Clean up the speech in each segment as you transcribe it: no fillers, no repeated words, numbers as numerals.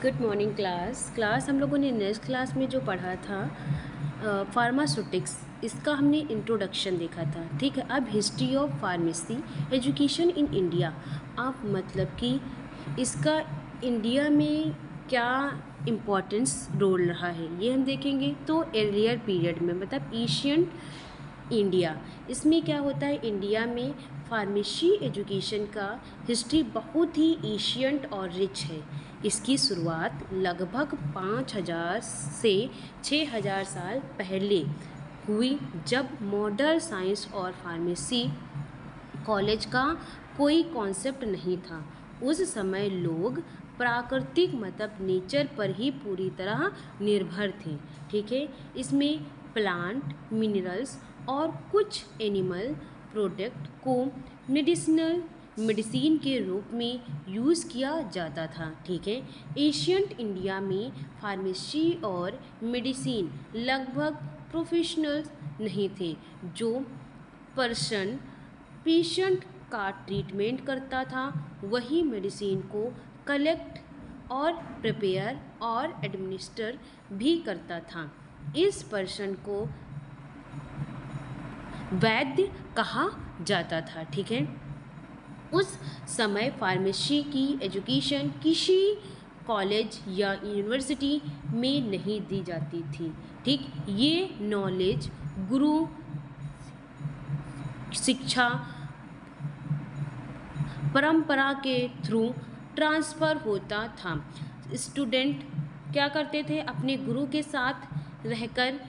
Good morning class हम लोगों ने नेक्स्ट क्लास में जो पढ़ा था फार्मास्यूटिक्स, इसका हमने इंट्रोडक्शन देखा था। ठीक है, अब history of pharmacy education in India, आप मतलब कि इसका इंडिया में क्या इम्पोर्टेंस रोल रहा है ये हम देखेंगे। तो एर्लियर पीरियड में मतलब एशियंट इंडिया, इसमें क्या होता है, इंडिया में फार्मेसी एजुकेशन का हिस्ट्री बहुत ही एशियंट और रिच है। इसकी शुरुआत लगभग 5000 से 6000 साल पहले हुई, जब मॉडर्न साइंस और फार्मेसी कॉलेज का कोई कॉन्सेप्ट नहीं था। उस समय लोग प्राकृतिक मतलब नेचर पर ही पूरी तरह निर्भर थे। ठीक है, इसमें प्लांट, मिनरल्स और कुछ एनिमल प्रोडक्ट को मेडिसिन के रूप में यूज़ किया जाता था। ठीक है, एशियंट इंडिया में फार्मेसी और मेडिसिन लगभग प्रोफेशनल नहीं थे। जो पर्सन पेशेंट का ट्रीटमेंट करता था वही मेडिसिन को कलेक्ट और प्रिपेयर और एडमिनिस्टर भी करता था। इस पर्सन को वैद्य कहा जाता था। ठीक है, उस समय फार्मेसी की एजुकेशन किसी कॉलेज या यूनिवर्सिटी में नहीं दी जाती थी। ठीक, ये नॉलेज गुरु शिक्षा परंपरा के थ्रू ट्रांसफ़र होता था। स्टूडेंट क्या करते थे, अपने गुरु के साथ रहकर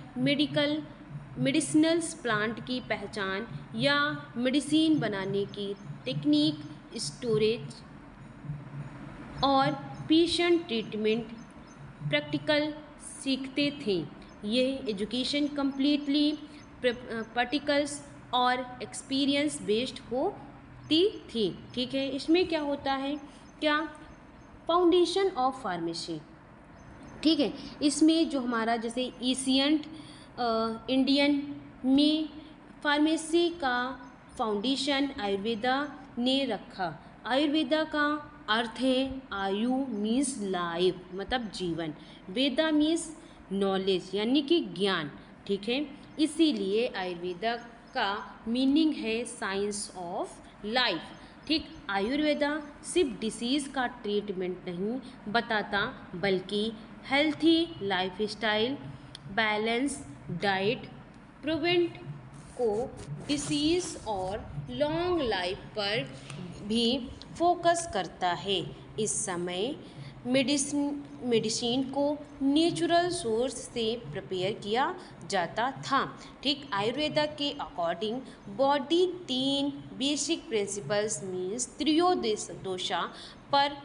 मेडिसिनल्स प्लांट की पहचान या मेडिसिन बनाने की टेक्निक, स्टोरेज और पेशेंट ट्रीटमेंट प्रैक्टिकल सीखते थे। ये एजुकेशन कम्प्लीटली प्रैक्टिकल्स और एक्सपीरियंस बेस्ड होती थी। ठीक है, इसमें क्या होता है, क्या फाउंडेशन ऑफ फार्मेसी। ठीक है, इसमें जो हमारा जैसे एशियंट इंडियन में फार्मेसी का फाउंडेशन आयुर्वेदा ने रखा। आयुर्वेदा का अर्थ है आयु मीन्स लाइफ मतलब जीवन, वेदा मीन्स नॉलेज यानी कि ज्ञान। ठीक है, इसीलिए आयुर्वेदा का मीनिंग है साइंस ऑफ लाइफ। ठीक, आयुर्वेदा सिर्फ डिसीज़ का ट्रीटमेंट नहीं बताता बल्कि healthy lifestyle, balance diet, prevent को डिसीज़ और लॉन्ग लाइफ पर भी फोकस करता है। इस समय मेडिसिन को नेचुरल सोर्स से प्रिपेयर किया जाता था। ठीक, आयुर्वेदा के according body 3 basic principles means त्रयोदशा पर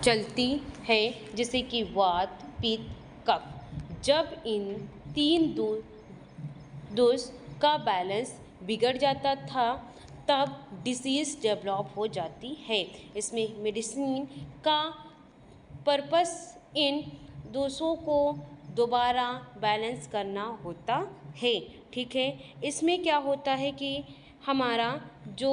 चलती है, जैसे कि वात, पित्त, कफ। जब इन तीन दोष का बैलेंस बिगड़ जाता था तब डिसीज़ डेवलप हो जाती है। इसमें मेडिसिन का पर्पस इन दोषों को दोबारा बैलेंस करना होता है। ठीक है, इसमें क्या होता है कि हमारा जो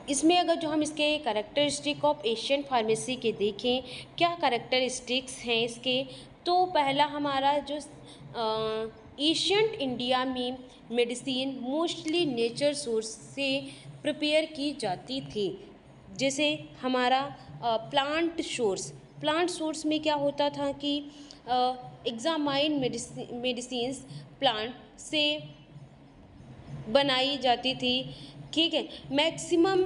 इसमें अगर जो हम इसके कैरेक्टरिस्टिक ऑफ एशियन फार्मेसी के देखें, क्या कैरेक्टरिस्टिक्स हैं इसके, तो पहला हमारा जो एशियंट इंडिया में मेडिसिन मोस्टली नेचर सोर्स से प्रिपेयर की जाती थी। जैसे हमारा प्लांट सोर्स में क्या होता था कि एग्जामाइन मेडिसिन्स प्लांट से बनाई जाती थी। ठीक है, मैक्सिमम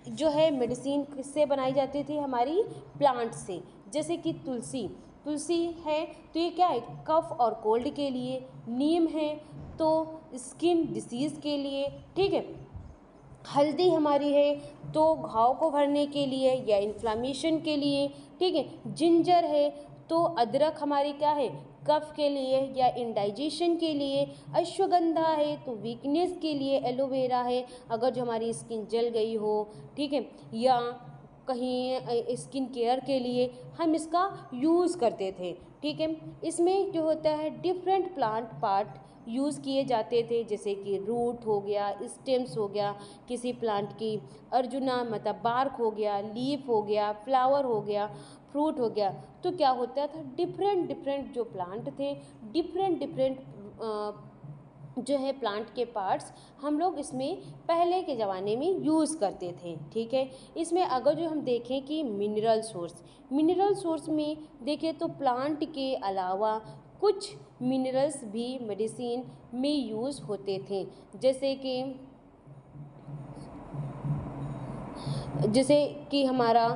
जो है मेडिसिन किससे बनाई जाती थी, हमारी प्लांट से। जैसे कि तुलसी है तो ये क्या है, कफ और कोल्ड के लिए। नीम है तो स्किन डिसीज़ के लिए। ठीक है, हल्दी हमारी है तो घाव को भरने के लिए या इन्फ्लामेशन के लिए। ठीक है, जिंजर है तो अदरक हमारी क्या है, कफ के लिए या इंडाइजेशन के लिए। अश्वगंधा है तो वीकनेस के लिए। एलोवेरा है अगर जो हमारी स्किन जल गई हो, ठीक है, या कहीं स्किन केयर के लिए हम इसका यूज़ करते थे। ठीक है, इसमें जो होता है डिफरेंट प्लांट पार्ट यूज़ किए जाते थे, जैसे कि रूट हो गया, स्टेम्स हो गया किसी प्लांट की, अर्जुना मतलब बार्क हो गया, लीफ हो गया, फ्लावर हो गया, फ्रूट हो गया। तो क्या होता था, डिफरेंट डिफरेंट जो प्लांट थे, डिफरेंट डिफरेंट जो है प्लांट के पार्ट्स हम लोग इसमें पहले के ज़माने में यूज़ करते थे। ठीक है, इसमें अगर जो हम देखें कि मिनरल सोर्स में देखें तो प्लांट के अलावा कुछ मिनरल्स भी मेडिसिन में यूज़ होते थे, जैसे कि हमारा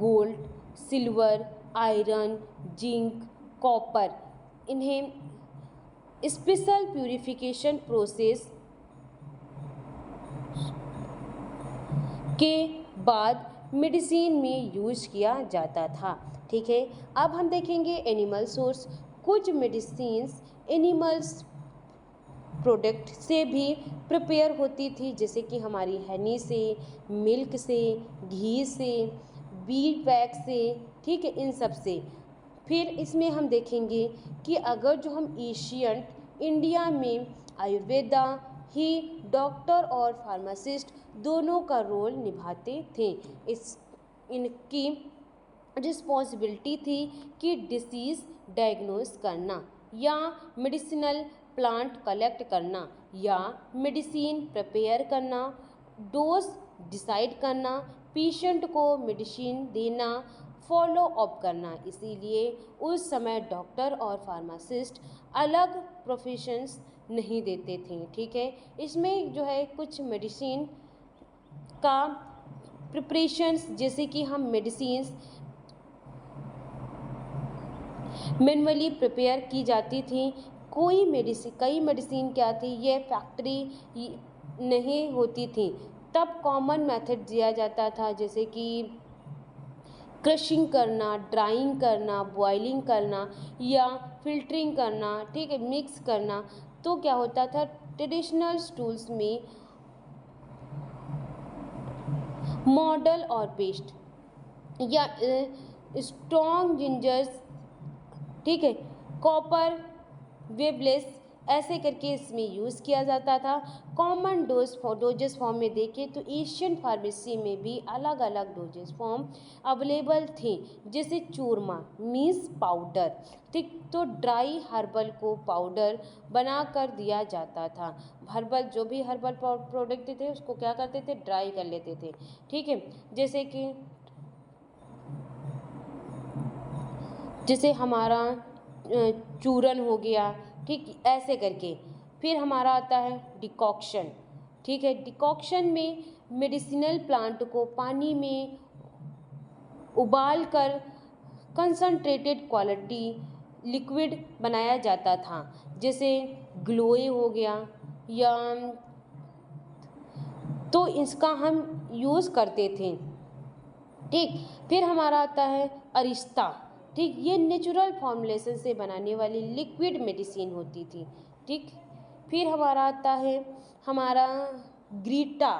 gold, silver, iron, zinc, copper, इन्हें स्पेशल प्यूरिफिकेशन प्रोसेस के बाद मेडिसिन में यूज किया जाता था। ठीक है, अब हम देखेंगे एनिमल सोर्स। कुछ मेडिसिन्स एनिमल्स प्रोडक्ट से भी प्रिपेयर होती थी, जैसे कि हमारी हनी से, मिल्क से, घी से, बी वैक्स से, ठीक है, इन सब से। फिर इसमें हम देखेंगे कि अगर जो हम एशियंट इंडिया में आयुर्वेदा ही डॉक्टर और फार्मासिस्ट दोनों का रोल निभाते थे। इनकी रिस्पॉन्सिबिलिटी थी कि डिसीज़ डायग्नोस करना या मेडिसिनल प्लांट कलेक्ट करना या मेडिसिन प्रिपेयर करना, डोज डिसाइड करना, पेशेंट को मेडिसिन देना, फॉलो अप करना। इसीलिए उस समय डॉक्टर और फार्मासिस्ट अलग प्रोफेशंस नहीं देते थे। ठीक है, इसमें जो है कुछ मेडिसिन का प्रिपरेशंस, जैसे कि हम मेडिसिन्स मैनुअली प्रिपेयर की जाती थी। कई मेडिसिन क्या थी, ये फैक्ट्री नहीं होती थी, तब कॉमन मेथड दिया जाता था, जैसे कि क्रशिंग करना, ड्राइंग करना, बॉइलिंग करना या फिल्टरिंग करना, ठीक है, मिक्स करना। तो क्या होता था, ट्रेडिशनल टूल्स में मॉडल और पेस्ट या स्ट्रॉन्ग जिंजर्स, ठीक है, कॉपर, वेबलेस, ऐसे करके इसमें यूज़ किया जाता था। कॉमन डोजेस फॉर्म में देखें तो एशियन फार्मेसी में भी अलग अलग डोजेस फॉर्म अवेलेबल थे, जैसे चूरमा मीन्स पाउडर, ठीक, तो ड्राई हर्बल को पाउडर बना कर दिया जाता था। हर्बल जो भी हर्बल प्रोडक्ट थे उसको क्या करते थे, ड्राई कर लेते थे। ठीक है, जैसे हमारा चूरन हो गया, ठीक, ऐसे करके। फिर हमारा आता है डिकॉक्शन। ठीक है, डिकॉक्शन में मेडिसिनल प्लांट को पानी में उबाल कर कंसंट्रेटेड क्वालिटी लिक्विड बनाया जाता था, जैसे ग्लोए हो गया, या तो इसका हम यूज़ करते थे। ठीक, फिर हमारा आता है अरिस्ता। ठीक, ये नेचुरल फॉर्मुलेशन से बनाने वाली लिक्विड मेडिसिन होती थी। ठीक, फिर हमारा आता है हमारा ग्रीटा,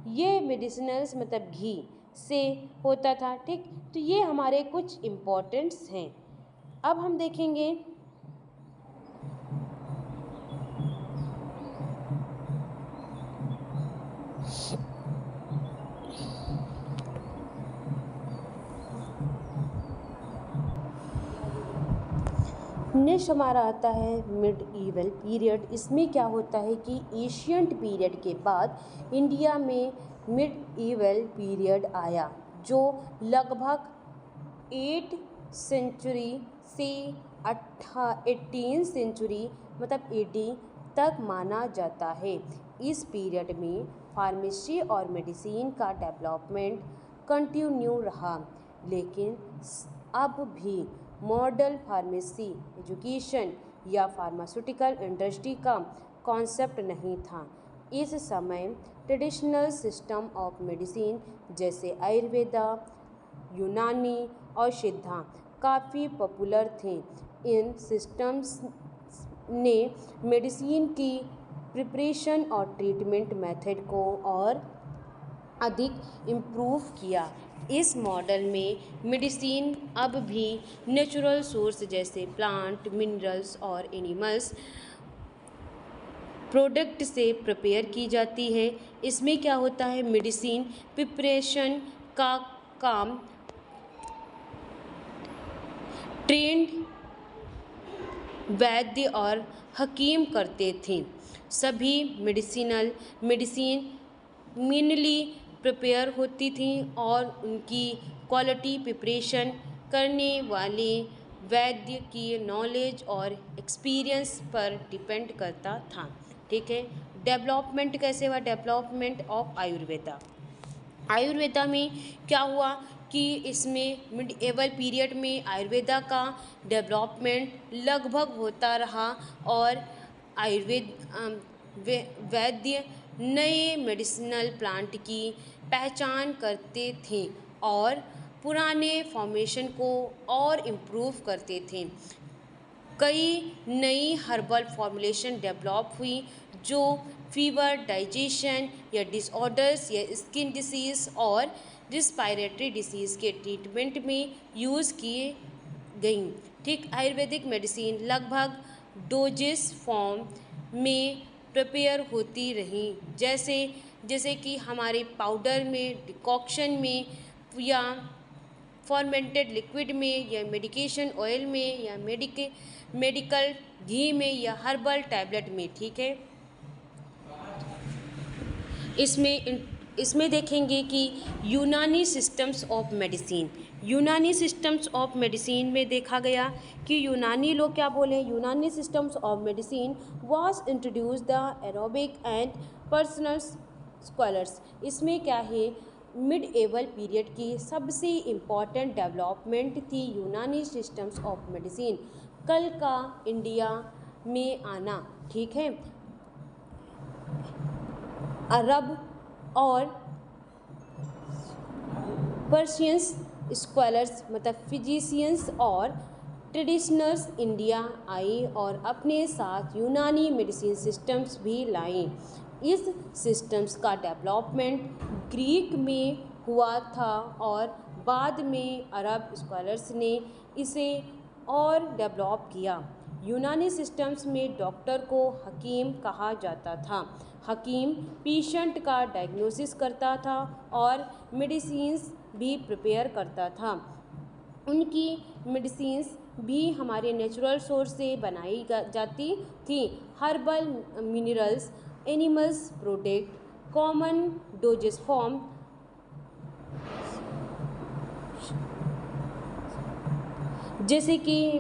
ये मेडिसिनल्स मतलब घी से होता था। ठीक, तो ये हमारे कुछ इम्पोर्टेंट्स हैं। अब हम देखेंगे नेक्स्ट हमारा आता है मिडीवल पीरियड। इसमें क्या होता है कि एशियंट पीरियड के बाद इंडिया में मिडीवल पीरियड आया, जो लगभग 8 सेंचुरी से 18 सेंचुरी मतलब 80 तक माना जाता है। इस पीरियड में फार्मेसी और मेडिसिन का डेवलपमेंट कंटिन्यू रहा, लेकिन अब भी मॉडर्न फार्मेसी एजुकेशन या फार्मास्यूटिकल इंडस्ट्री का कॉन्सेप्ट नहीं था। इस समय ट्रेडिशनल सिस्टम ऑफ मेडिसिन जैसे आयुर्वेदा, यूनानी और सिद्धा काफ़ी पॉपुलर थे। इन सिस्टम्स ने मेडिसिन की प्रिपरेशन और ट्रीटमेंट मेथड को और अधिक इम्प्रूव किया। इस मॉडल में मेडिसिन अब भी नेचुरल सोर्स जैसे प्लांट, मिनरल्स और एनिमल्स प्रोडक्ट से प्रिपेयर की जाती है। इसमें क्या होता है, मेडिसिन प्रिपरेशन का काम ट्रेंड वैद्य और हकीम करते थे। सभी मेडिसिन मेनली प्रिपेयर होती थी और उनकी क्वालिटी प्रिपरेशन करने वाले वैद्य की नॉलेज और एक्सपीरियंस पर डिपेंड करता था। ठीक है। डेवलपमेंट कैसे हुआ, डेवलपमेंट ऑफ आयुर्वेदा। आयुर्वेदा में क्या हुआ कि इसमें मिडिएवल पीरियड में आयुर्वेदा का डेवलपमेंट लगभग होता रहा और वैद्य नए मेडिसिनल प्लांट की पहचान करते थे और पुराने फॉर्मेशन को और इम्प्रूव करते थे। कई नई हर्बल फॉर्मुलेशन डेवलप हुई जो फीवर, डाइजेशन या डिसऑर्डर्स या स्किन डिसीज़ और रिस्पायरेटरी डिसीज़ के ट्रीटमेंट में यूज़ किए गई। ठीक, आयुर्वेदिक मेडिसिन लगभग डोजेस फॉर्म में प्रिपेयर होती रही, जैसे कि हमारे पाउडर में, डिकॉक्शन में या फॉर्मेंटेड लिक्विड में या मेडिकेशन ऑयल में या मेडिकल घी में या हर्बल टैबलेट में। ठीक है। इसमें देखेंगे कि यूनानी सिस्टम्स ऑफ मेडिसिन। यूनानी सिस्टम्स ऑफ मेडिसिन में देखा गया कि यूनानी लोग क्या बोले, यूनानी systems of medicine was introduce the aerobic and personal scholars. इसमें क्या है, मिडएवल पीरियड की सबसे इम्पॉर्टेंट डेवलपमेंट थी यूनानी सिस्टम्स ऑफ मेडिसिन, कल का इंडिया में आना। ठीक है। अरब और पर्शियंस स्कॉलर्स मतलब फिजिशियंस और ट्रेडिशनल्स इंडिया आए और अपने साथ यूनानी मेडिसिन सिस्टम्स भी लाए। इस सिस्टम्स का डेवलपमेंट ग्रीक में हुआ था और बाद में अरब स्कॉलर्स ने इसे और डेवलप किया। यूनानी सिस्टम्स में डॉक्टर को हकीम कहा जाता था। हकीम पेशेंट का डायग्नोसिस करता था और मेडिसिन्स भी प्रिपेयर करता था। उनकी मेडिसिन्स भी हमारे नेचुरल सोर्स से बनाई जाती थी। Herbal minerals, animals product, common doses form जैसे कि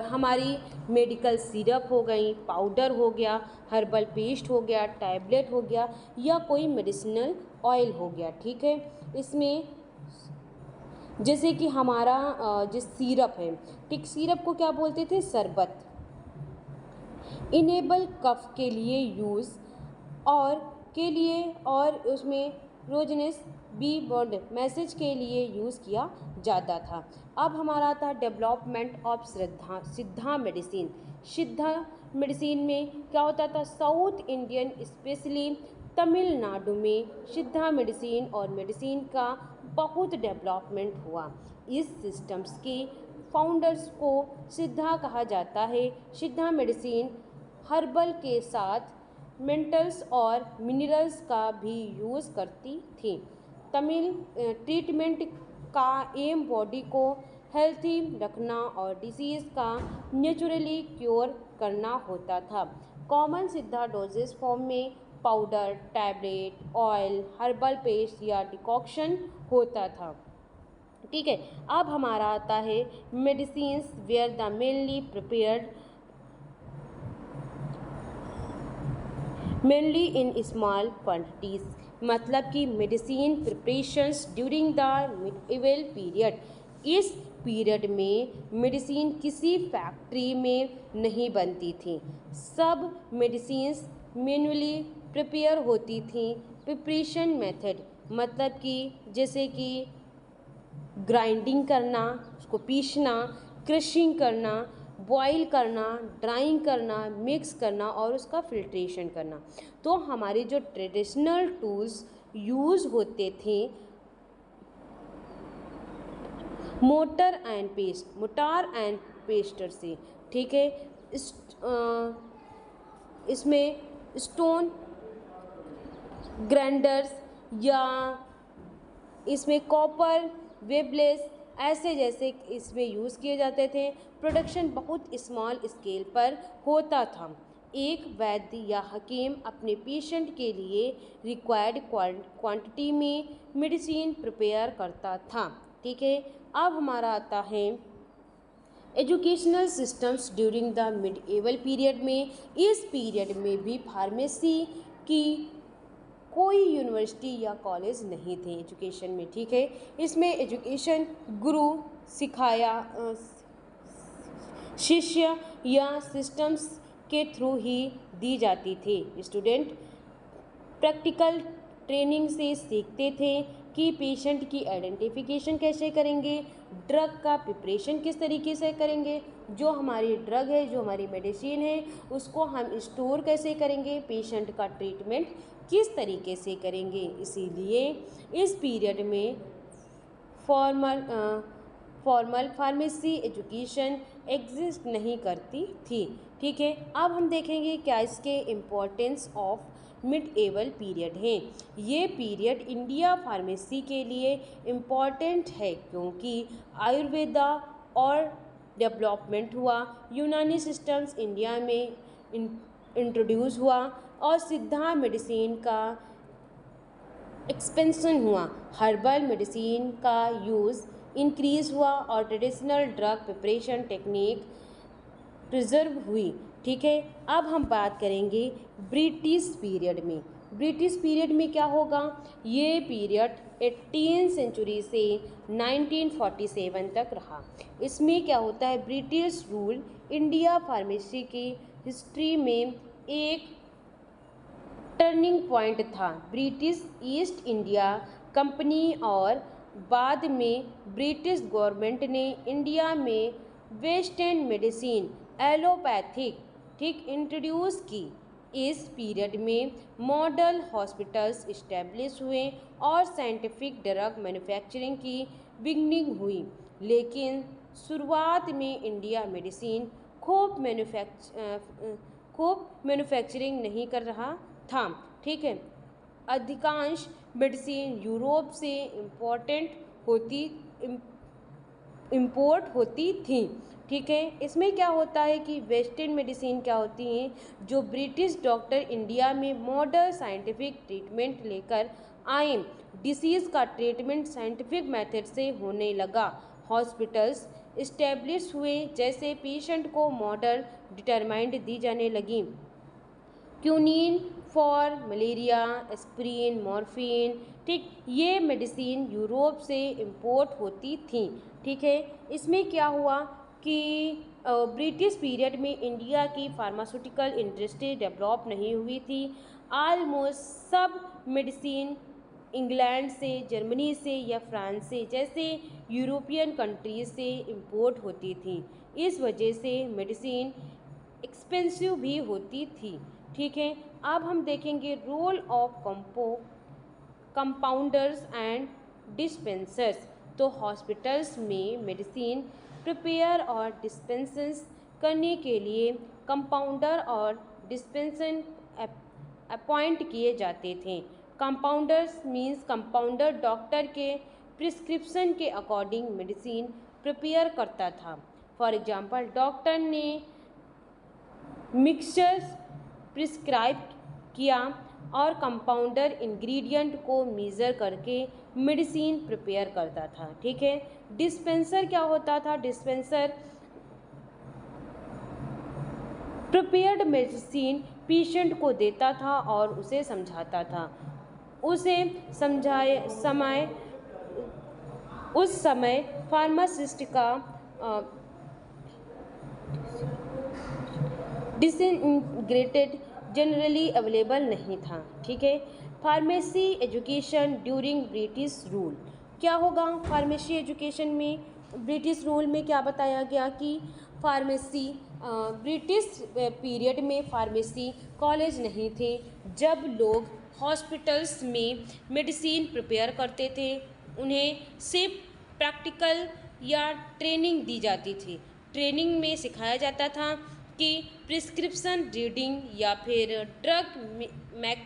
हमारी मेडिकल सिरप हो गई, पाउडर हो गया, हर्बल पेस्ट हो गया, टैबलेट हो गया या कोई मेडिसिनल ऑयल हो गया। ठीक है। इसमें जैसे कि हमारा जो सिरप है, ठीक, सिरप को क्या बोलते थे, शरबत। इनेबल कफ के लिए यूज़ और उसमें रोजनेस बी बॉन्ड मैसेज के लिए यूज़ किया जाता था। अब हमारा था डेवलपमेंट ऑफ सिद्धा मेडिसिन। सिद्धा मेडिसिन में क्या होता था, साउथ इंडियन स्पेशली तमिलनाडु में सिद्धा मेडिसिन और मेडिसिन का बहुत डेवलपमेंट हुआ। इस सिस्टम्स के फाउंडर्स को सिद्धा कहा जाता है। सिद्धा मेडिसिन हर्बल के साथ मेंटल्स और मिनरल्स का भी यूज़ करती थी। तमिल ट्रीटमेंट का एम बॉडी को हेल्थी रखना और डिसीज़ का नेचुरली क्योर करना होता था। कॉमन सिद्धा डोजेस फॉर्म में powder, tablet, oil, herbal paste या डिकॉक्शन होता था। ठीक है। अब हमारा आता है medicines where the mainly prepared mainly in small quantities, मतलब कि medicine preparations during the medieval period. इस पीरियड में मेडिसिन किसी फैक्ट्री में नहीं बनती थी, सब मेडिसिन्स मैन्युअली प्रिपेयर होती थी। प्रिपरेशन मेथड मतलब कि जैसे कि ग्राइंडिंग करना, उसको पीसना, क्रशिंग करना, बॉईल करना, ड्राइंग करना, मिक्स करना और उसका फिल्ट्रेशन करना। तो हमारे जो ट्रेडिशनल टूल्स यूज़ होते थे, मोटार एंड पेस्टर से। ठीक है। इसमें स्टोन ग्राइंडर्स या इसमें कॉपर वेबलेस ऐसे जैसे इसमें यूज़ किए जाते थे। प्रोडक्शन बहुत स्मॉल स्केल पर होता था। एक वैद्य या हकीम अपने पेशेंट के लिए रिक्वायर्ड क्वांटिटी में मेडिसिन प्रिपेयर करता था। ठीक है, अब हमारा आता है educational systems during the medieval period में। इस पीरियड में भी फार्मेसी की कोई यूनिवर्सिटी या कॉलेज नहीं थे एजुकेशन में। ठीक है, इसमें एजुकेशन गुरु सिखाया शिष्य या सिस्टम्स के थ्रू ही दी जाती थी। स्टूडेंट प्रैक्टिकल ट्रेनिंग से सीखते थे कि पेशेंट की आइडेंटिफिकेशन कैसे करेंगे, ड्रग का प्रिपरेशन किस तरीके से करेंगे, जो हमारी ड्रग है, जो हमारी मेडिसिन है, उसको हम स्टोर कैसे करेंगे, पेशेंट का ट्रीटमेंट किस तरीके से करेंगे। इसीलिए इस पीरियड में फॉर्मल फार्मेसी एजुकेशन एग्जिस्ट नहीं करती थी। ठीक है, अब हम देखेंगे क्या इसके इम्पोर्टेंस ऑफ मिडएवल पीरियड है। ये पीरियड इंडिया फार्मेसी के लिए इम्पॉर्टेंट है क्योंकि आयुर्वेदा और डेवलपमेंट हुआ, यूनानी सिस्टम्स इंडिया में इंट्रोड्यूस हुआ और सिद्धा मेडिसिन का एक्सपेंशन हुआ, हर्बल मेडिसिन का यूज़ इंक्रीज़ हुआ और traditional drug preparation technique preserve हुई। ठीक है, अब हम बात करेंगे ब्रिटिश पीरियड में। ब्रिटिश पीरियड में क्या होगा, ये पीरियड 18वीं सेंचुरी से 1947 तक रहा। इसमें क्या होता है, ब्रिटिश रूल इंडिया फार्मेसी की हिस्ट्री में एक टर्निंग पॉइंट था। ब्रिटिश ईस्ट इंडिया कंपनी और बाद में ब्रिटिश गवर्नमेंट ने इंडिया में वेस्टर्न मेडिसिन एलोपैथिक ठीक इंट्रोड्यूस की। इस पीरियड में मॉडल हॉस्पिटल्स इस्टेब्लिश हुए और साइंटिफिक ड्रग मैन्युफैक्चरिंग की बिगनिंग हुई, लेकिन शुरुआत में इंडिया मेडिसिन खूब मैन्युफैक्चरिंग नहीं कर रहा था। ठीक है, अधिकांश मेडिसिन यूरोप से इम्पोर्ट होती थी। ठीक है, इसमें क्या होता है कि वेस्टर्न मेडिसिन क्या होती हैं, जो ब्रिटिश डॉक्टर इंडिया में मॉडर्न साइंटिफिक ट्रीटमेंट लेकर आए। डिसीज़ का ट्रीटमेंट साइंटिफिक मेथड से होने लगा, हॉस्पिटल्स इस्टेब्लिश हुए, जैसे पेशेंट को मॉडल डिटरमाइंड दी जाने लगी, quinine for malaria, aspirin, morphine. ठीक, ये मेडिसिन यूरोप से इंपोर्ट होती थी। ठीक है, इसमें क्या हुआ कि ब्रिटिश पीरियड में इंडिया की फार्मास्यूटिकल इंडस्ट्री डेवलप नहीं हुई थी। ऑलमोस्ट सब मेडिसिन इंग्लैंड से, जर्मनी से या फ्रांस से जैसे यूरोपियन कंट्रीज से इंपोर्ट होती थी। इस वजह से मेडिसिन एक्सपेंसिव भी होती थी। ठीक है, अब हम देखेंगे role of compounders and dispensers. तो हॉस्पिटल्स में मेडिसिन प्रिपेयर और डिस्पेंस करने के लिए कंपाउंडर और डिस्पेंसन अपॉइंट किए जाते थे। कंपाउंडर्स मीन्स कंपाउंडर डॉक्टर के प्रिस्क्रिप्शन के अकॉर्डिंग मेडिसिन प्रिपेयर करता था। फॉर एग्जांपल, डॉक्टर ने मिक्सचर्स प्रिस्क्राइब किया और कंपाउंडर इंग्रेडिएंट को मेज़र करके मेडिसिन प्रिपेयर करता था। ठीक है, डिस्पेंसर क्या होता था, डिस्पेंसर प्रिपेयर्ड मेडिसिन पेशेंट को देता था और उसे समझाता था, उस समय फार्मासिस्ट का डिसइंटीग्रेटेड जनरली अवेलेबल नहीं था। ठीक है, pharmacy education during British rule क्या होगा, फार्मेसी एजुकेशन में ब्रिटिश रूल में क्या बताया गया कि फार्मेसी ब्रिटिश पीरियड में फार्मेसी कॉलेज नहीं थे। जब लोग हॉस्पिटल्स में मेडिसिन प्रिपेयर करते थे, उन्हें सिर्फ प्रैक्टिकल या ट्रेनिंग दी जाती थी। ट्रेनिंग में सिखाया जाता था कि प्रिस्क्रिप्शन रीडिंग या फिर ड्रग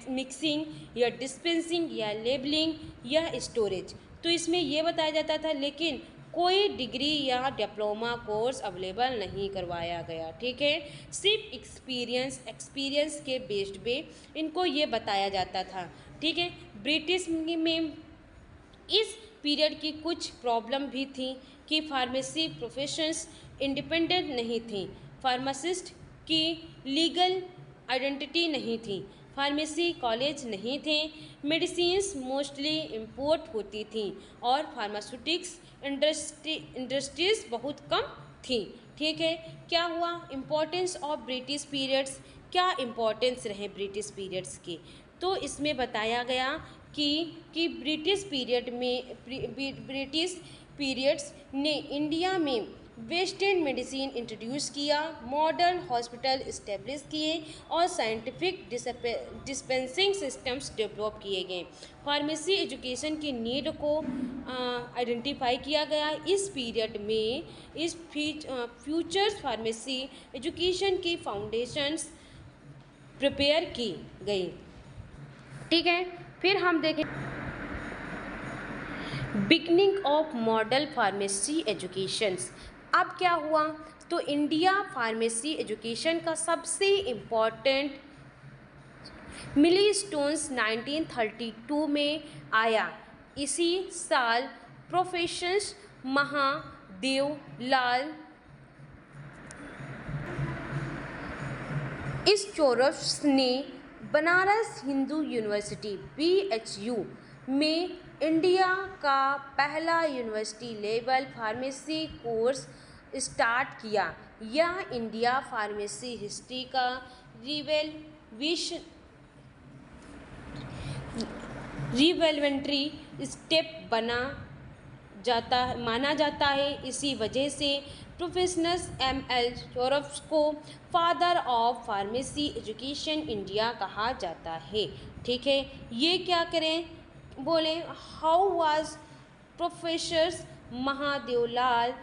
मिक्सिंग या डिस्पेंसिंग या लेबलिंग या स्टोरेज, तो इसमें ये बताया जाता था, लेकिन कोई डिग्री या डिप्लोमा कोर्स अवेलेबल नहीं करवाया गया। ठीक है, सिर्फ एक्सपीरियंस के बेस्ड पे इनको ये बताया जाता था। ठीक है, ब्रिटिश में इस पीरियड की कुछ प्रॉब्लम भी थी कि फार्मेसी प्रोफेशंस इंडिपेंडेंट नहीं थी, फार्मासिस्ट की लीगल आइडेंटिटी नहीं थी, फार्मेसी कॉलेज नहीं थे, मेडिसिन्स मोस्टली इम्पोर्ट होती थी और फार्मास्यूटिक्स इंडस्ट्रीज बहुत कम थी। ठीक है, क्या हुआ, इम्पोर्टेंस ऑफ ब्रिटिश पीरियड्स, क्या इम्पोर्टेंस रहे ब्रिटिश पीरियड्स के, तो इसमें बताया गया कि ब्रिटिश पीरियड्स ने इंडिया में वेस्टर्न मेडिसिन इंट्रोड्यूस किया, मॉडर्न हॉस्पिटल इस्टेब्लिश किए और साइंटिफिक डिस्पेंसिंग सिस्टम्स डेवलप किए गए। फार्मेसी एजुकेशन की नीड को आइडेंटिफाई किया गया। इस पीरियड में इस फ्यूचर्स फार्मेसी एजुकेशन की फाउंडेशंस प्रिपेयर की गई। ठीक है, फिर हम देखें beginning of model pharmacy educations. अब क्या हुआ, तो इंडिया फार्मेसी एजुकेशन का सबसे इम्पॉर्टेंट मिलीस्टोन्स 1932 में आया। इसी साल प्रोफेसर महादेवलाल इस्चोरफ्स ने बनारस हिंदू यूनिवर्सिटी BHU में इंडिया का पहला university level pharmacy course start किया। यह इंडिया फार्मेसी हिस्ट्री का रिवेलेंट्री स्टेप माना जाता है। इसी वजह से प्रोफेसर ML जोसेफ को father of pharmacy education India कहा जाता है। ठीक है, ये क्या करें, बोले हाउ वाज प्रोफेसर महादेवलाल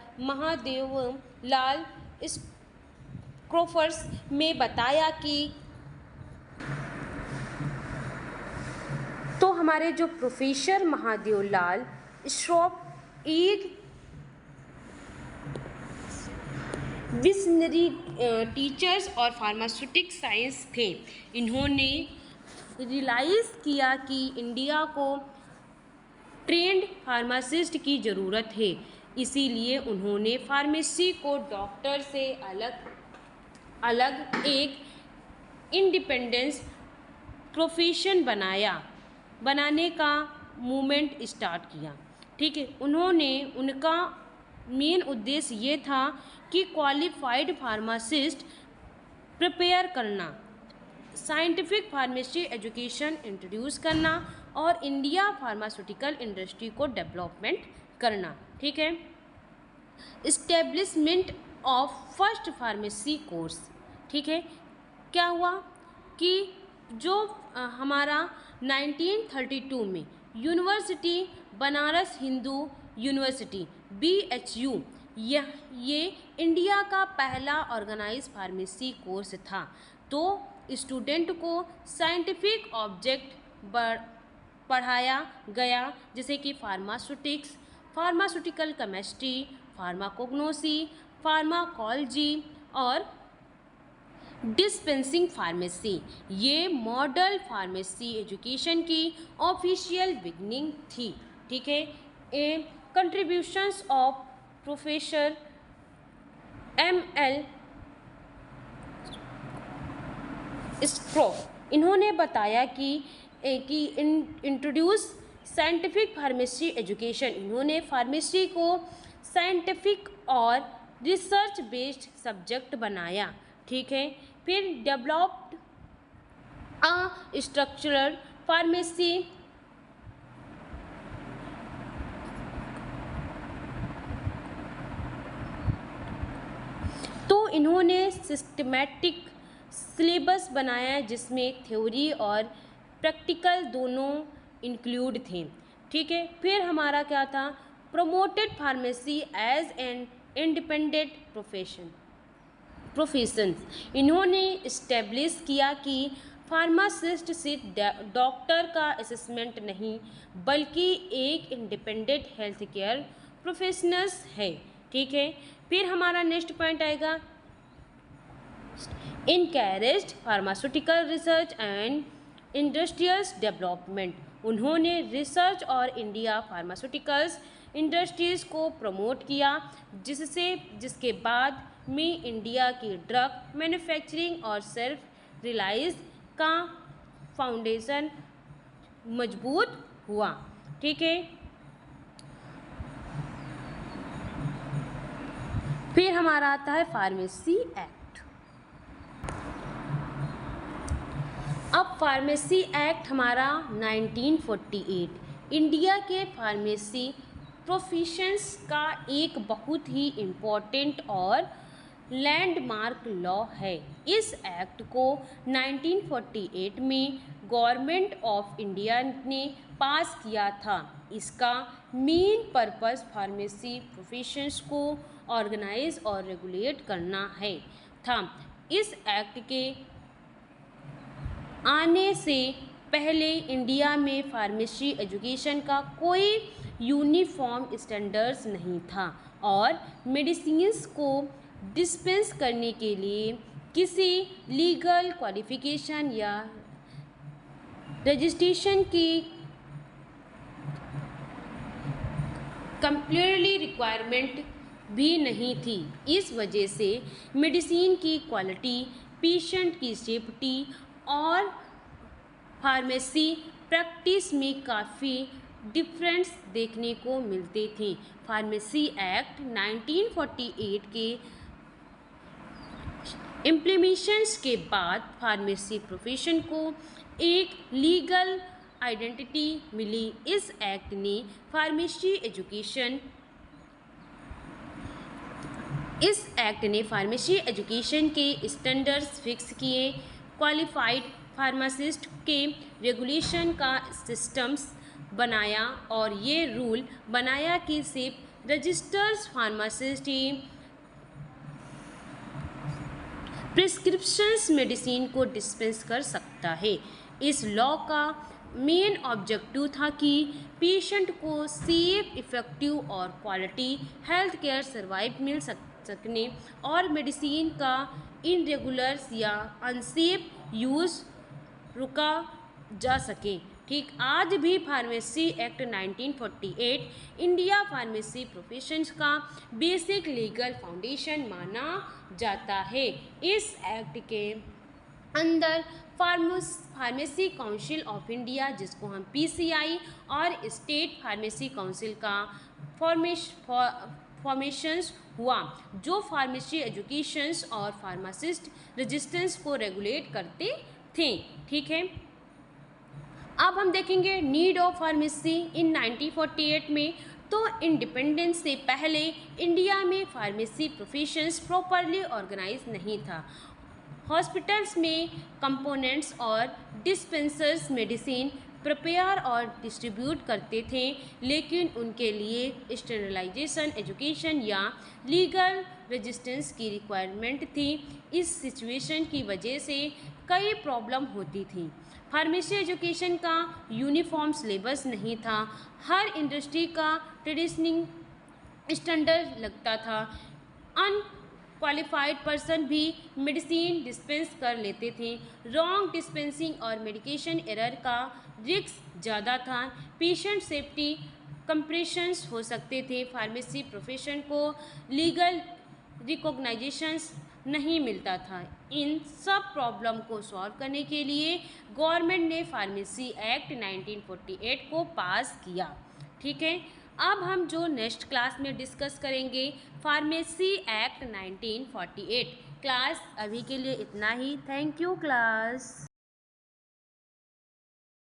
क्रोफर्स में बताया कि तो हमारे जो प्रोफेसर महादेवलाल श्रॉफ एक विजनरी टीचर्स और फार्मास्यूटिक साइंस थे। इन्होंने रियलाइज़ किया कि इंडिया को ट्रेंड फार्मासिस्ट की ज़रूरत है, इसीलिए उन्होंने फार्मेसी को डॉक्टर से अलग एक इंडिपेंडेंस प्रोफेशन बनाने का मूवमेंट स्टार्ट किया। ठीक है, उनका मेन उद्देश्य ये था कि क्वालिफाइड फार्मासिस्ट प्रिपेयर करना, साइंटिफिक फार्मेसी एजुकेशन इंट्रोड्यूस करना और इंडिया फार्मास्यूटिकल इंडस्ट्री को डेवलपमेंट करना। ठीक है, establishment of first pharmacy course. ठीक है, क्या हुआ कि जो हमारा 1932 में university Banaras Hindu university BHU ये इंडिया का पहला ऑर्गेनाइज फार्मेसी कोर्स था। तो स्टूडेंट को साइंटिफिक ऑब्जेक्ट पढ़ाया गया, जैसे कि pharmaceutics, pharmaceutical chemistry, pharmacognosy, pharmacology और डिस्पेंसिंग फार्मेसी। ये मॉडल फार्मेसी एजुकेशन की ऑफिशियल बिगनिंग थी। ठीक है, कंट्रीब्यूशंस ऑफ प्रोफेसर ML स्ट्रोफ, इन्होंने बताया कि इंट्रोड्यूस साइंटिफिक फार्मेसी एजुकेशन, इन्होंने फार्मेसी को साइंटिफिक और रिसर्च बेस्ड सब्जेक्ट बनाया। ठीक है, फिर डेवलप्ड स्ट्रक्चरल फार्मेसी तो इन्होंने सिस्टमैटिक सिलेबस बनाया जिसमें थ्योरी और प्रैक्टिकल दोनों इंक्लूड थे। ठीक है, फिर हमारा क्या था, promoted pharmacy as an independent profession. Professions इन्होंने इस्टेब्लिश किया कि फार्मासिस्ट सिर्फ डॉक्टर का असेसमेंट नहीं बल्कि एक इंडिपेंडेंट हेल्थ केयर प्रोफेशनल्स है। ठीक है, फिर हमारा नेक्स्ट पॉइंट आएगा encouraged pharmaceutical research and industrial development. उन्होंने रिसर्च और इंडिया फार्मास्यूटिकल्स इंडस्ट्रीज़ को प्रमोट किया जिसके बाद में इंडिया की ड्रग मैन्युफैक्चरिंग और सेल्फ रिलायंस का फाउंडेशन मजबूत हुआ। ठीक है, फिर हमारा आता है फार्मेसी एक्ट। अब फार्मेसी एक्ट हमारा 1948 इंडिया के फार्मेसी प्रोफेशंस का एक बहुत ही इम्पोर्टेंट और लैंडमार्क लॉ है। इस एक्ट को 1948 में गवर्नमेंट ऑफ इंडिया ने पास किया था। इसका मेन पर्पस फार्मेसी प्रोफेशंस को ऑर्गेनाइज और रेगुलेट करना है था। इस एक्ट के आने से पहले इंडिया में फार्मेसी एजुकेशन का कोई यूनिफॉर्म स्टैंडर्ड्स नहीं था और मेडिसिन्स को डिस्पेंस करने के लिए किसी लीगल क्वालिफिकेशन या रजिस्ट्रेशन की कंप्लीटली रिक्वायरमेंट भी नहीं थी। इस वजह से मेडिसिन की क्वालिटी, पेशेंट की सेफ्टी और फार्मेसी प्रैक्टिस में काफ़ी डिफरेंस देखने को मिलते थे। फार्मेसी एक्ट 1948 के इम्प्लीमेशंस के बाद फार्मेसी प्रोफेशन को एक लीगल आइडेंटिटी मिली। इस एक्ट ने फार्मेसी एजुकेशन के स्टैंडर्ड्स फिक्स किए, क्वालिफाइड फार्मासिस्ट के रेगुलेशन का सिस्टम्स बनाया और ये रूल बनाया कि सिर्फ रजिस्टर्ड फार्मासिस्ट ही प्रिस्क्रिप्शंस मेडिसिन को डिस्पेंस कर सकता है। इस लॉ का मेन ऑब्जेक्टिव था कि पेशेंट को सेफ, इफ़ेक्टिव और क्वालिटी हेल्थ केयर सर्वाइव मिल सकने और मेडिसिन का इनरेगुलर्स या अनसेफ यूज़ रुका जा सके। ठीक, आज भी pharmacy act 1948 India pharmacy professions का बेसिक लीगल फाउंडेशन माना जाता है। इस एक्ट के अंदर फार्मेसी काउंसिल ऑफ इंडिया, जिसको हम PCI, और स्टेट फार्मेसी काउंसिल का फॉर्मेशंस हुआ, जो फार्मेसी एजुकेशंस और फार्मासिस्ट रजिस्ट्रेंस को रेगुलेट करते थे। ठीक है, अब हम देखेंगे नीड ऑफ फार्मेसी इन 1948 में। तो इंडिपेंडेंस से पहले इंडिया में फार्मेसी प्रोफेशंस प्रॉपरली ऑर्गेनाइज नहीं था। हॉस्पिटल्स में कंपोनेंट्स और डिस्पेंसर्स मेडिसिन प्रिपेयर और डिस्ट्रीब्यूट करते थे, लेकिन उनके लिए स्टैंडर्डाइजेशन, एजुकेशन या लीगल रजिस्टेंस की रिक्वायरमेंट थी। इस सिचुएशन की वजह से कई प्रॉब्लम होती थी। फार्मेसी एजुकेशन का यूनिफॉर्म सिलेबस नहीं था, हर इंडस्ट्री का ट्रेडिशनल स्टैंडर्ड लगता था। क्वालिफाइड पर्सन भी मेडिसिन डिस्पेंस कर लेते थे। रॉन्ग डिस्पेंसिंग और मेडिकेशन एरर का रिस्क ज़्यादा था। पेशेंट सेफ्टी कंप्रेशंस हो सकते थे। फार्मेसी प्रोफेशन को लीगल रिकॉग्नाइजेशंस नहीं मिलता था। इन सब प्रॉब्लम को सॉल्व करने के लिए गवर्नमेंट ने फार्मेसी एक्ट 1948 को पास किया। ठीक है, अब हम जो नेक्स्ट क्लास में डिस्कस करेंगे फार्मेसी एक्ट 1948। क्लास अभी के लिए इतना ही। Thank you class.